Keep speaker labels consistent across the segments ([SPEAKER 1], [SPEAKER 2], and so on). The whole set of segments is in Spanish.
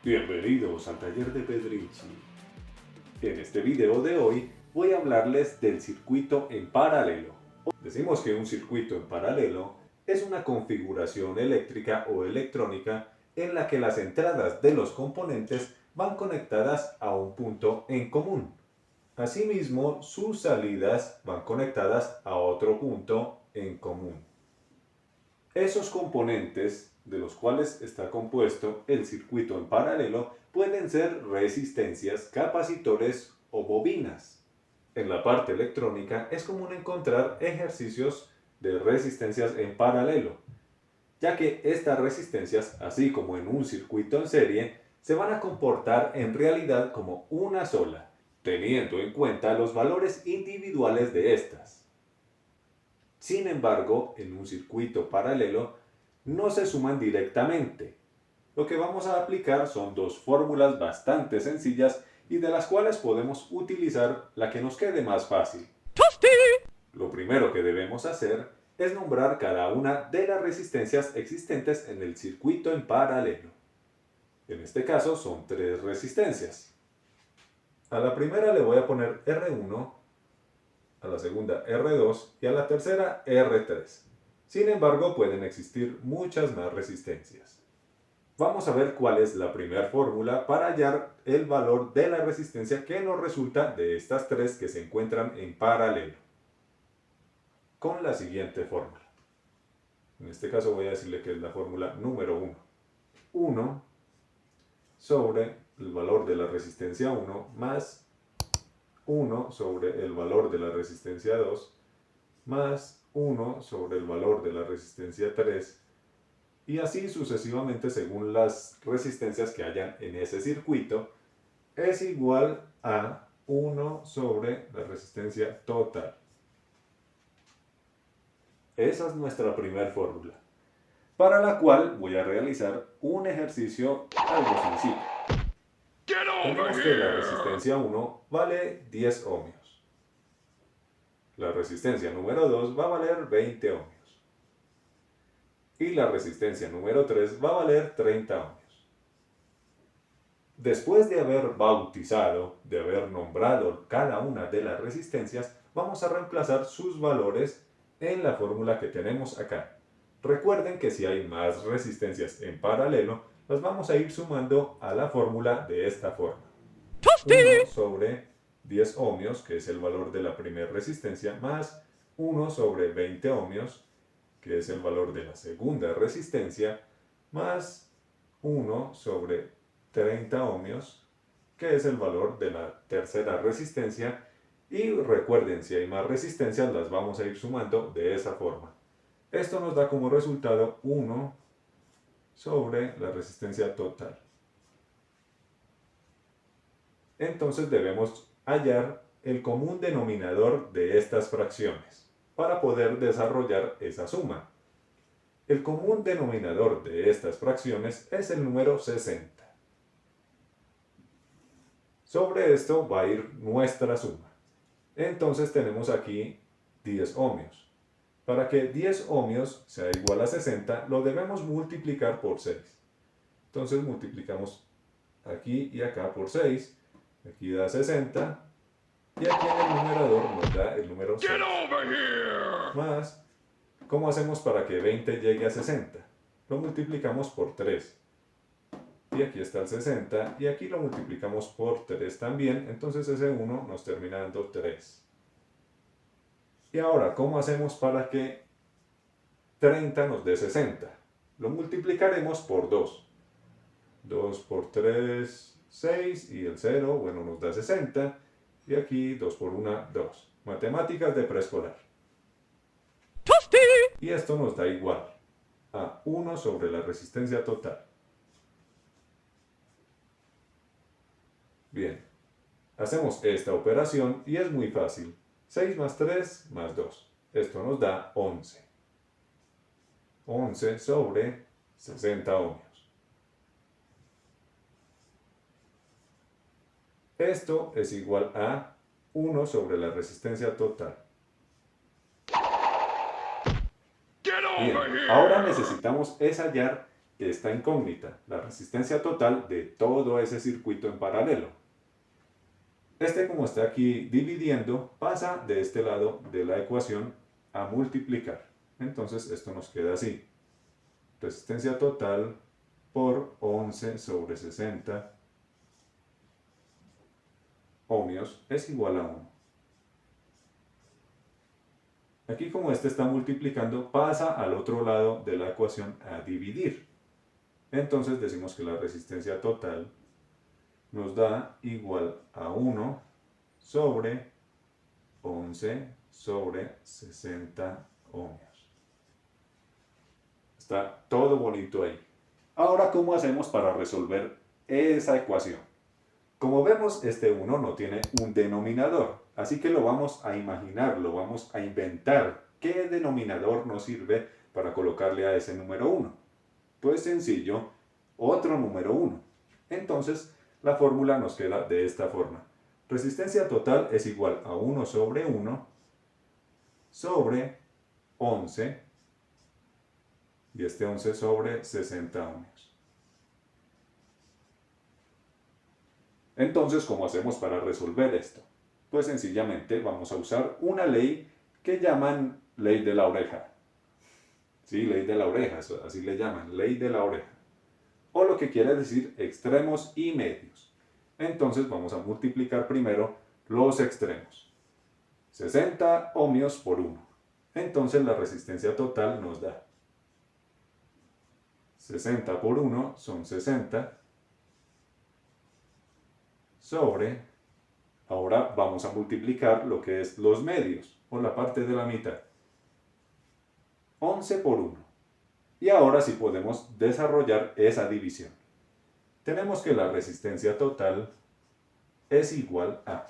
[SPEAKER 1] Bienvenidos al taller de Pedrinchi. En este video de hoy voy a hablarles del circuito en paralelo. Decimos que un circuito en paralelo es una configuración eléctrica o electrónica en la que las entradas de los componentes van conectadas a un punto en común. Asimismo, sus salidas van conectadas a otro punto en común. Esos componentes de los cuales está compuesto el circuito en paralelo pueden ser resistencias, capacitores o bobinas. En la parte electrónica es común encontrar ejercicios de resistencias en paralelo, ya que estas resistencias, así como en un circuito en serie, se van a comportar en realidad como una sola, teniendo en cuenta los valores individuales de estas. Sin embargo, en un circuito paralelo no se suman directamente. Lo que vamos a aplicar son dos fórmulas bastante sencillas y de las cuales podemos utilizar la que nos quede más fácil. Lo primero que debemos hacer es nombrar cada una de las resistencias existentes en el circuito en paralelo. En este caso son tres resistencias. A la primera le voy a poner R1, a la segunda R2 y a la tercera R3. Sin embargo, pueden existir muchas más resistencias. Vamos a ver cuál es la primera fórmula para hallar el valor de la resistencia que nos resulta de estas tres que se encuentran en paralelo. Con la siguiente fórmula. En este caso voy a decirle que es la fórmula número 1. 1 sobre el valor de la resistencia 1 más 1 sobre el valor de la resistencia 2 más 1 sobre el valor de la resistencia 3 y así sucesivamente según las resistencias que hayan en ese circuito es igual a 1 sobre la resistencia total. Esa es nuestra primera fórmula, para la cual voy a realizar un ejercicio algo sencillo. Tenemos que la resistencia 1 vale 10 ohmios. La resistencia número 2 va a valer 20 ohmios. Y la resistencia número 3 va a valer 30 ohmios. Después de haber bautizado, de haber nombrado cada una de las resistencias, vamos a reemplazar sus valores en la fórmula que tenemos acá. Recuerden que si hay más resistencias en paralelo, las vamos a ir sumando a la fórmula de esta forma. 1 sobre 10 ohmios, que es el valor de la primera resistencia, más 1 sobre 20 ohmios, que es el valor de la segunda resistencia, más 1 sobre 30 ohmios, que es el valor de la tercera resistencia. Y recuerden, si hay más resistencias, las vamos a ir sumando de esa forma. Esto nos da como resultado 1 sobre la resistencia total. Entonces debemos hallar el común denominador de estas fracciones para poder desarrollar esa suma. El común denominador de estas fracciones es el número 60. Sobre esto va a ir nuestra suma. Entonces tenemos aquí 10 ohmios. Para que 10 ohmios sea igual a 60, lo debemos multiplicar por 6. Entonces multiplicamos aquí y acá por 6. Aquí da 60. Y aquí en el numerador nos da el número 6. Más, ¿cómo hacemos para que 20 llegue a 60? Lo multiplicamos por 3. Y aquí está el 60. Y aquí lo multiplicamos por 3 también. Entonces ese 1 nos termina dando 3. Y ahora, ¿cómo hacemos para que 30 nos dé 60? Lo multiplicaremos por 2. 2 por 3, 6. Y el 0, bueno, nos da 60. Y aquí 2 por 1, 2. Matemáticas de preescolar. Y esto nos da igual a 1 sobre la resistencia total. Bien, hacemos esta operación y es muy fácil. 6 más 3 más 2. Esto nos da 11. 11 sobre 60 ohmios. Esto es igual a 1 sobre la resistencia total. Bien, ahora necesitamos hallar esta incógnita, la resistencia total de todo ese circuito en paralelo. Como está aquí dividiendo, pasa de este lado de la ecuación a multiplicar. Entonces esto nos queda así. Resistencia total por 11 sobre 60 ohmios es igual a 1. Aquí como este está multiplicando, pasa al otro lado de la ecuación a dividir. Entonces decimos que la resistencia total nos da igual a 1 sobre 11 sobre 60 ohmios. Está todo bonito ahí. Ahora, ¿cómo hacemos para resolver esa ecuación? Como vemos, este 1 no tiene un denominador, así que lo vamos a imaginar, lo vamos a inventar. ¿Qué denominador nos sirve para colocarle a ese número 1? Pues sencillo, otro número 1. Entonces, la fórmula nos queda de esta forma. Resistencia total es igual a 1 sobre 1 sobre 11, y este 11 sobre 60 ohmios. Entonces, ¿cómo hacemos para resolver esto? Pues sencillamente vamos a usar una ley que llaman ley de la oreja. Sí, ley de la oreja, así le llaman, ley de la oreja. O lo que quiere decir extremos y medios. Entonces vamos a multiplicar primero los extremos. 60 ohmios por 1. Entonces la resistencia total nos da 60 por 1 son 60 sobre, ahora vamos a multiplicar lo que es los medios, o la parte de la mitad. 11 por 1. Y ahora sí podemos desarrollar esa división. Tenemos que la resistencia total es igual a,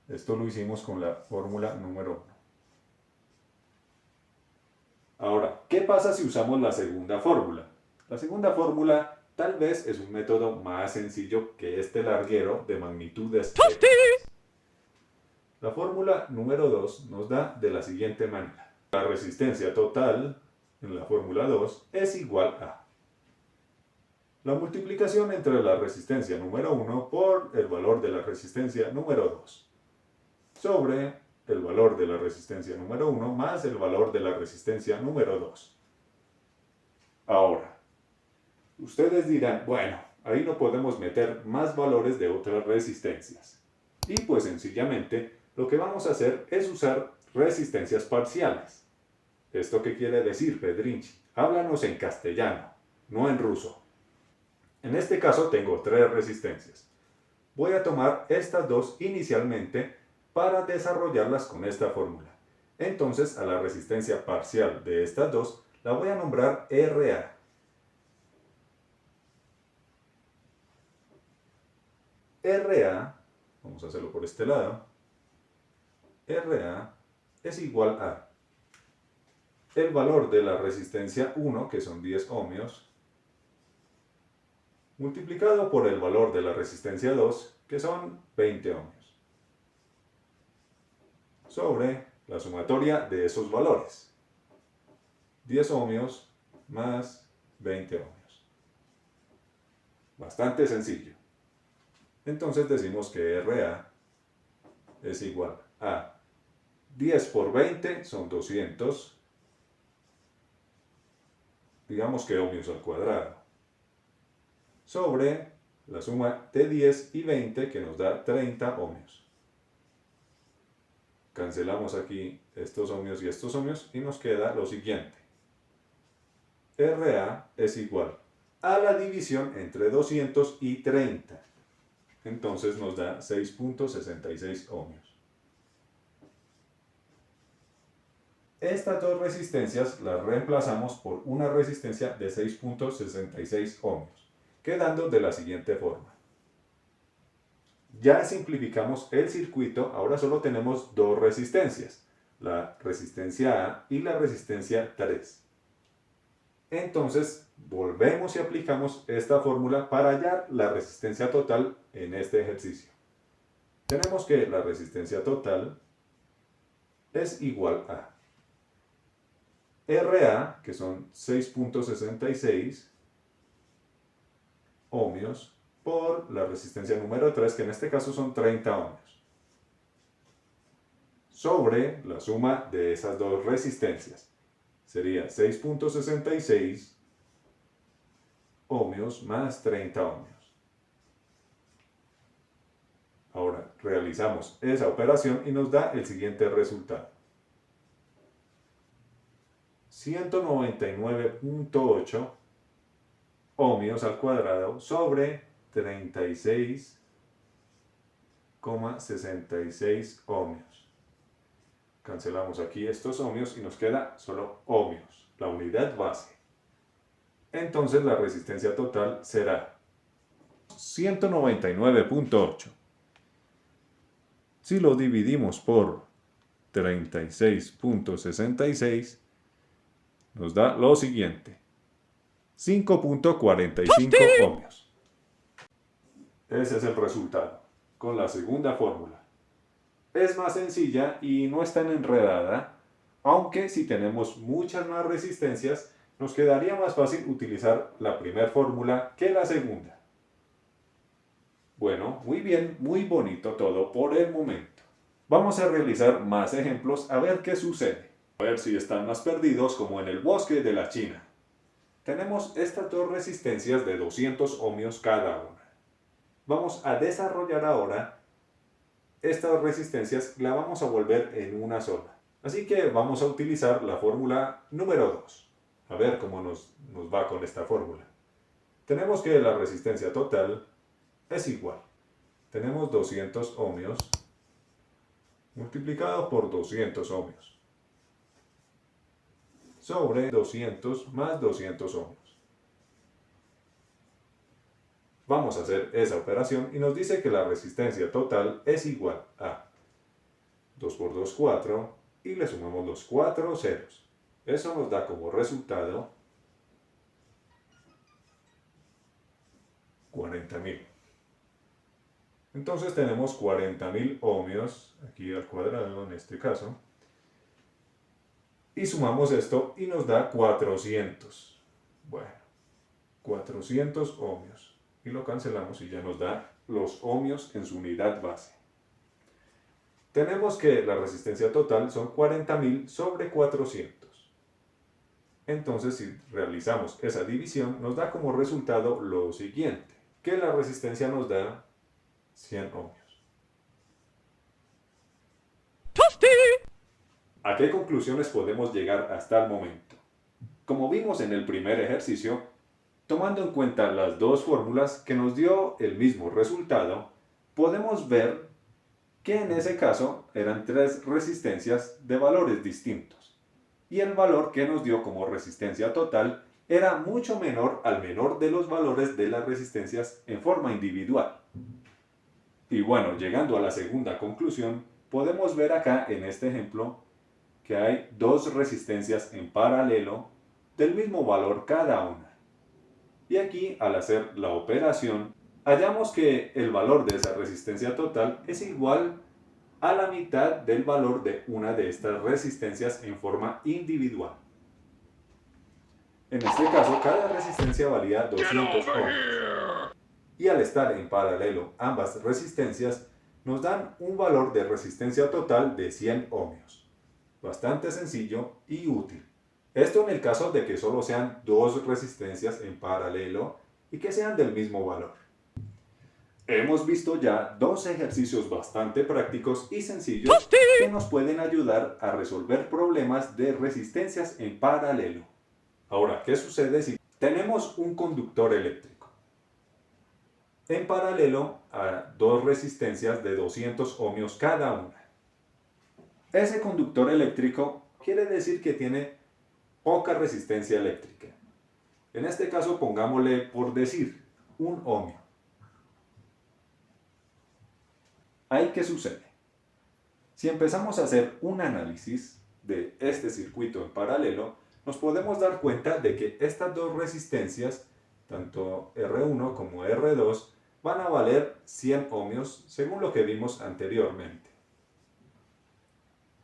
[SPEAKER 1] esto lo hicimos con la fórmula número 1. Ahora, ¿qué pasa si usamos la segunda fórmula? La segunda fórmula tal vez es un método más sencillo que este larguero de magnitudes extras. La fórmula número 2 nos da de la siguiente manera. La resistencia total en la fórmula 2 es igual a la multiplicación entre la resistencia número 1 por el valor de la resistencia número 2 sobre el valor de la resistencia número 1 más el valor de la resistencia número 2. Ahora, ustedes dirán, bueno, ahí no podemos meter más valores de otras resistencias. Y pues sencillamente lo que vamos a hacer es usar resistencias parciales. ¿Esto qué quiere decir, Pedrinchi? Háblanos en castellano, no en ruso. En este caso tengo 3 resistencias. Voy a tomar estas dos inicialmente para desarrollarlas con esta fórmula. Entonces a la resistencia parcial de estas dos la voy a nombrar RA. RA, vamos a hacerlo por este lado, RA es igual a el valor de la resistencia 1, que son 10 ohmios, multiplicado por el valor de la resistencia 2, que son 20 ohmios, sobre la sumatoria de esos valores. 10 ohmios más 20 ohmios. Bastante sencillo. Entonces decimos que RA es igual a 10 por 20 son 200, digamos que ohmios al cuadrado, sobre la suma de 10 y 20 que nos da 30 ohmios. Cancelamos aquí estos ohmios y estos ohmios y nos queda lo siguiente. RA es igual a la división entre 200 y 30. Entonces nos da 6.66 ohmios. Estas dos resistencias las reemplazamos por una resistencia de 6.66 ohmios, quedando de la siguiente forma. Ya simplificamos el circuito, ahora solo tenemos dos resistencias, la resistencia A y la resistencia 3. Entonces, volvemos y aplicamos esta fórmula para hallar la resistencia total en este ejercicio. Tenemos que la resistencia total es igual a RA, que son 6.66 ohmios, por la resistencia número 3, que en este caso son 30 ohmios, sobre la suma de esas dos resistencias. Sería 6.66 ohmios más 30 ohmios. Ahora realizamos esa operación y nos da el siguiente resultado. 199.8 ohmios al cuadrado sobre 36,66 ohmios. Cancelamos aquí estos ohmios y nos queda solo ohmios, la unidad base. Entonces la resistencia total será 199.8. Si lo dividimos por 36.66, nos da lo siguiente: 5.45 ohmios. Ese es el resultado, con la segunda fórmula. Es más sencilla y no es tan enredada, aunque si tenemos muchas más resistencias, nos quedaría más fácil utilizar la primera fórmula que la segunda. Bueno, muy bien, muy bonito todo por el momento. Vamos a realizar más ejemplos a ver qué sucede. A ver si están más perdidos como en el bosque de la China. Tenemos estas dos resistencias de 200 ohmios cada una. Vamos a desarrollar ahora estas resistencias, la vamos a volver en una sola. Así que vamos a utilizar la fórmula número 2. A ver cómo nos va con esta fórmula. Tenemos que la resistencia total es igual. Tenemos 200 ohmios multiplicado por 200 ohmios sobre 200 más 200 ohmios. Vamos a hacer esa operación y nos dice que la resistencia total es igual a 2 por 2, 4, y le sumamos los 4 ceros. Eso nos da como resultado 40.000. Entonces tenemos 40.000 ohmios, aquí al cuadrado en este caso, y sumamos esto y nos da 400. Bueno, 400 ohmios. Y lo cancelamos y ya nos da los ohmios en su unidad base. Tenemos que la resistencia total son 40.000 sobre 400. Entonces, si realizamos esa división, nos da como resultado lo siguiente, que la resistencia nos da 100 ohmios. ¿A qué conclusiones podemos llegar hasta el momento? Como vimos en el primer ejercicio, tomando en cuenta las dos fórmulas que nos dio el mismo resultado, podemos ver que en ese caso eran tres resistencias de valores distintos, y el valor que nos dio como resistencia total era mucho menor al menor de los valores de las resistencias en forma individual. Y bueno, llegando a la segunda conclusión, podemos ver acá en este ejemplo que hay dos resistencias en paralelo del mismo valor cada una. Y aquí, al hacer la operación, hallamos que el valor de esa resistencia total es igual a la mitad del valor de una de estas resistencias en forma individual. En este caso, cada resistencia valía 200 ohmios. Y al estar en paralelo ambas resistencias, nos dan un valor de resistencia total de 100 ohmios. Bastante sencillo y útil. Esto en el caso de que solo sean dos resistencias en paralelo y que sean del mismo valor. Hemos visto ya dos ejercicios bastante prácticos y sencillos que nos pueden ayudar a resolver problemas de resistencias en paralelo. Ahora, ¿qué sucede si tenemos un conductor eléctrico en paralelo a dos resistencias de 200 ohmios cada una? Ese conductor eléctrico quiere decir que tiene poca resistencia eléctrica. En este caso pongámosle, por decir, 1 ohmio. ¿Ahí qué sucede? Si empezamos a hacer un análisis de este circuito en paralelo, nos podemos dar cuenta de que estas dos resistencias, tanto R1 como R2, van a valer 100 ohmios según lo que vimos anteriormente.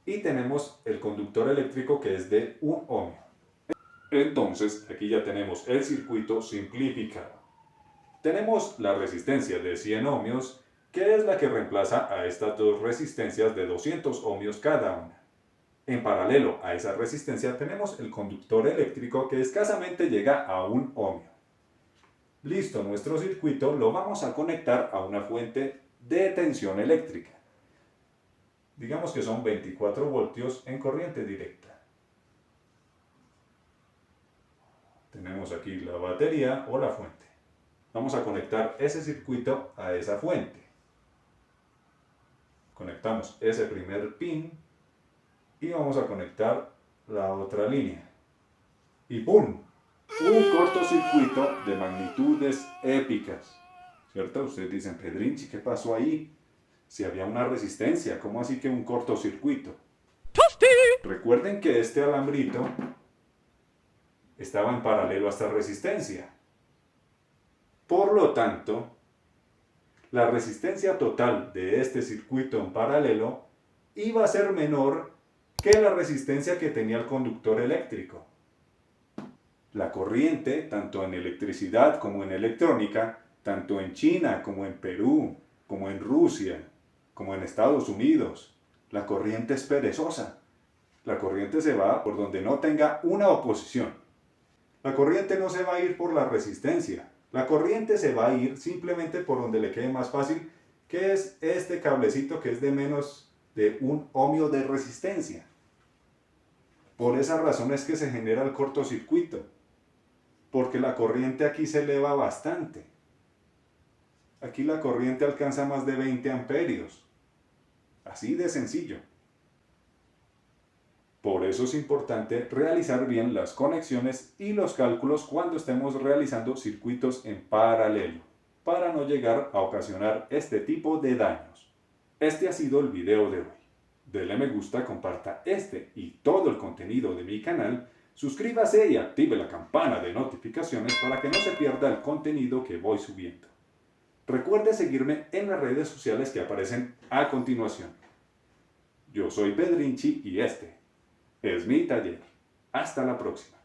[SPEAKER 1] Y tenemos el conductor eléctrico que es de 1 ohmio. Entonces, aquí ya tenemos el circuito simplificado. Tenemos la resistencia de 100 ohmios, que es la que reemplaza a estas dos resistencias de 200 ohmios cada una. En paralelo a esa resistencia tenemos el conductor eléctrico que escasamente llega a 1 ohmio. Listo, nuestro circuito lo vamos a conectar a una fuente de tensión eléctrica. Digamos que son 24 voltios en corriente directa. Tenemos aquí la batería o la fuente. Vamos a conectar ese circuito a esa fuente. Conectamos ese primer pin y vamos a conectar la otra línea. Y ¡pum! Un cortocircuito de magnitudes épicas. ¿Cierto? Ustedes dicen, Pedrinchi, ¿qué pasó ahí? Si había una resistencia, ¿cómo así que un cortocircuito? Recuerden que este alambrito estaba en paralelo a esta resistencia. Por lo tanto, la resistencia total de este circuito en paralelo iba a ser menor que la resistencia que tenía el conductor eléctrico. La corriente, tanto en electricidad como en electrónica, tanto en China como en Perú, como en Rusia, como en Estados Unidos, la corriente es perezosa. La corriente se va por donde no tenga una oposición. La corriente no se va a ir por la resistencia. La corriente se va a ir simplemente por donde le quede más fácil, que es este cablecito que es de menos de 1 ohmio de resistencia. Por esa razón es que se genera el cortocircuito, porque la corriente aquí se eleva bastante. Aquí la corriente alcanza más de 20 amperios. Así de sencillo. Por eso es importante realizar bien las conexiones y los cálculos cuando estemos realizando circuitos en paralelo, para no llegar a ocasionar este tipo de daños. Este ha sido el video de hoy. Dele me gusta, comparta este y todo el contenido de mi canal, suscríbase y active la campana de notificaciones para que no se pierda el contenido que voy subiendo. Recuerde seguirme en las redes sociales que aparecen a continuación. Yo soy Pedrinchi y este es mi taller. Hasta la próxima.